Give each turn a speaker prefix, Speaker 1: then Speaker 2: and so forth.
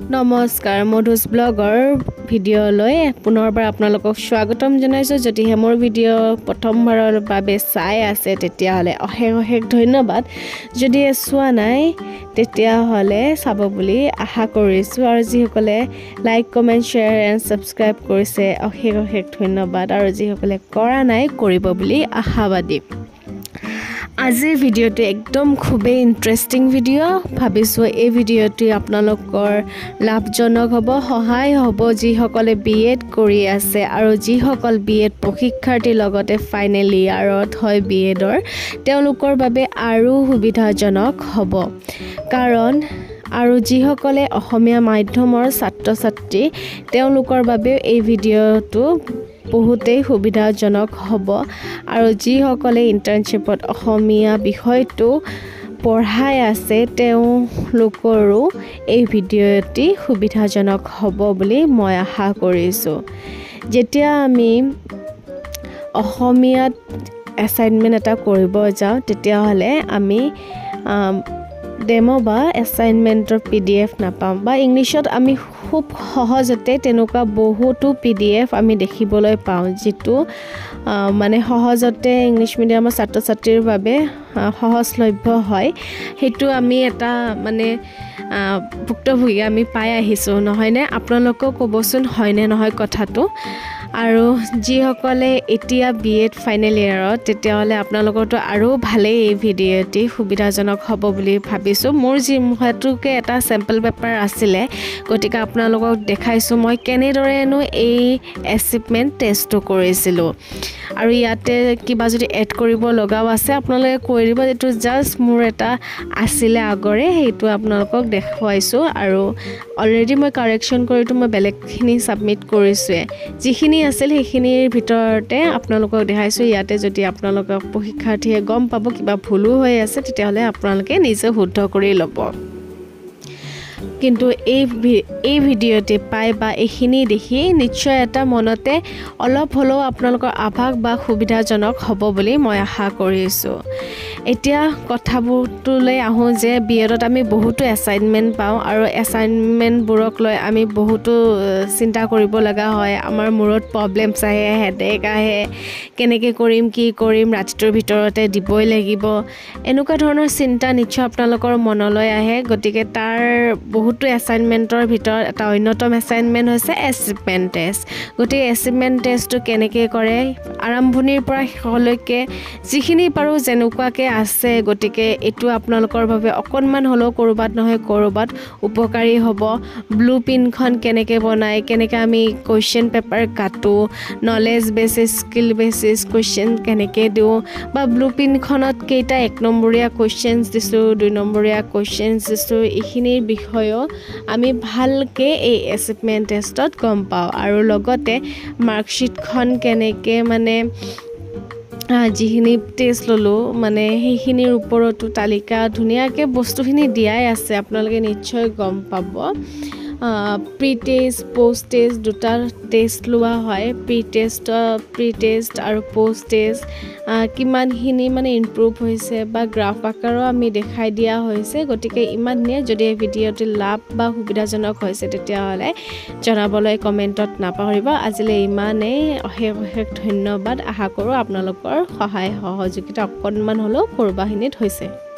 Speaker 1: নমস্কাৰ মধুস ব্লগৰ ভিডিঅ'লৈ পুনৰবাৰ আপোনালোকক স্বাগতম জনাইছো যদি মোৰ ভিডিঅ' প্ৰথমবাৰৰ বাবে চাই আছে তেতিয়া হলে অশেষ ধন্যবাদ যদি চোৱা নাই তেতিয়া হলে চাব বুলি আশা কৰিছো আৰু যিসকলে like comment share and subscribe কৰিছে অশেষ ধন্যবাদ আৰু যিসকলে কৰা নাই কৰিব বুলি আশাবাদী আজিৰ ভিডিঅ'টো একদম খুবেই ইন্টাৰেষ্টিং ভিডিঅ' ভাবিছো এই ভিডিঅ'টো আপোনালোকৰ লাভজনক হ'ব সহায় হ'ব যিসকলে বিএড কৰি আছে আৰু যিসকল বিএড প্ৰশিক্ষাৰ্থীৰ লগতে ফাইনেল ইয়াৰত হয় বিএডৰ তেওঁলোকৰ বাবে আৰু সুবিধাজনক হ'ব কাৰণ আৰু যিসকলে অসমীয়া মাধ্যমৰ ছাত্ৰ-ছাত্ৰী তেওঁলোকৰ বাবে এই ভিডিঅ'টো বহুতেই সুবিধাজনক হ'ব আৰু যিসকলে ইন্টাৰ্নশ্বিপত অসমীয়া বিষয়টো পঢ়াই আছে তেওঁলোকৰো এই ভিডিঅ'টি সুবিধাজনক হ'ব বুলি মই আশা কৰিছো যেতিয়া আমি অসমীয়াত এছাইনমেন্ট এটা কৰিব যাওঁ তেতিয়া হলে আমি ডেমো বা এছাইনমেন্টৰ পিডিএফ নাপাম বা ইংলিশত আমি খুব সহজতে তেনেকুৱা বহুতো পিডিএফ আমি দেখিবলৈ পাওঁ যেটো মানে সহজতে ইংলিশ মিডিয়ামৰ ছাত্ৰ-ছাত্ৰীৰ বাবে সহজলভ্য হয় হেতু আমি এটা মানে ভুক্তভোগী আমি পাই আহিছো নহয় নে আপোনালোকক ক'বচোন হয় নে নহয় কথাটো আৰু যিসকলে এতিয়া বিএড ফাইনেল ইয়াৰত তেতিয়া হলে আপোনালোকৰটো আৰু ভালে এই ভিডিঅ'টি সুবিধাজনক হ'ব বুলি ভাবিছো মোৰ যি মুখটোকে এটা স্যাম্পল পেপাৰ আছিলে গতিকে আপোনালোকক দেখাইছো মই কেনেদৰেনো এই এচিভমেন্ট টেষ্টটো কৰিছিলো আৰু ইয়াতে কিবা যদি এড কৰিব লগাও আছে আপোনালোকে কৈ দিব যেটো জাস্ট মোৰ এটা আছিলে আগৰে হেতু আপোনালোকক দেখুৱাইছো আৰু অলৰেডি মই কাৰেকচন কৰিটো মই বেলেগখিনি সাবমিট কৰিছো যিখিনি আছিল সেইখিনিৰ ভিতৰতে আপোনালোকক দেখাইছো ইয়াতে যদি আপোনালোকক প্ৰশিক্ষাৰ্থীয়ে গম পাব কিবা ভুলো হৈ আছে তেতিয়া হলে আপোনালোকে নিজে শুদ্ধ কৰি ল'ব কিন্তু এই ভিডিঅ'তে পাই বা এইখিনি দেখি নিশ্চয় এটা মনতে অলপ হলেও আপোনালোকৰ আভাস বা সুবিধাজনক হ'ব বুলি মই আশা কৰিছো এতিয়া কথাবোৰলৈ আহো যে বিএডত আমি বহুতো এছাইনমেন্ট পাওঁ আৰু এছাইনমেন্টবোৰক লৈ আমি বহুতো চিন্তা কৰিব লগা হয় আমাৰ মূৰত প্ৰবলেমছ আহে হেডেক আহে কেনেকৈ কৰিম কি কৰিম ৰাতিটোৰ ভিতৰতে দিবই লাগিব এনেকুৱা ধৰণৰ চিন্তা নিশ্চয় আপোনালোকৰ মনলৈ আহে গতিকে তাৰ বহুতো এছাইনমেন্টৰ ভিতৰত এটা অন্যতম এছাইনমেন্ট হৈছে এচিভমেন্ট টেষ্ট গতিকে এচিভমেন্ট টেষ্টটো কেনেকৈ কৰে আৰম্ভণিৰ পৰা শেষলৈকে যিখিনি পাৰো যেনেকুৱাকৈ আছে গতিকে এটো আপোনালোকৰ বাবে অকনমান হলেও কৰবাত নহয় কৰবাত উপকাৰী হ'ব ব্লুপ্ৰিন্টখন কেনেকৈ বনাই কেনেকৈ আমি কোৱেশ্চন পেপাৰ কাটো knowledge basis skill basis question কেনেকৈ দিও বা ব্লুপ্ৰিন্টখনত কেইটা 1 নম্বৰীয়া কোৱেশ্চনছ দিছো 2 নম্বৰীয়া কোৱেশ্চনছ দিছো এইখিনিৰ বিষয়ও আমি ভালকে এই এচিভমেন্ট টেষ্টত গম পাওঁ আৰু লগতে মাৰ্কশিটখন কেনেকৈ মানে যিখিনি টেষ্ট ললো মানে সেইখিনিৰ ওপৰতো তালিকা ধুনিয়াকে বস্তুখিনি দিয়াই আছে আপোনালোকে নিশ্চয় গম পাব প্ৰি টেষ্ট পোষ্ট টেষ্ট দুটা টেষ্ট লোৱা হয় প্ৰি টেষ্ট আৰু পোষ্ট টেষ্ট কিমানখিনি মানে ইমপ্ৰুভ হৈছে বা গ্ৰাফ আকাৰো আমি দেখাই দিয়া হৈছে গতিকে ইমাননিয়ে যদি এই ভিডিঅ'টো লাভ বা সুবিধাজনক হৈছে তেতিয়া হলে জনাবলৈ কমেন্টত নাপাহৰিব আজিলৈ ইমানেই অশেষ ধন্যবাদ আশা কৰো আপোনালোকৰ সহায় সহযোগিতা অকনমান হলেও কৰবাখিনিত হৈছে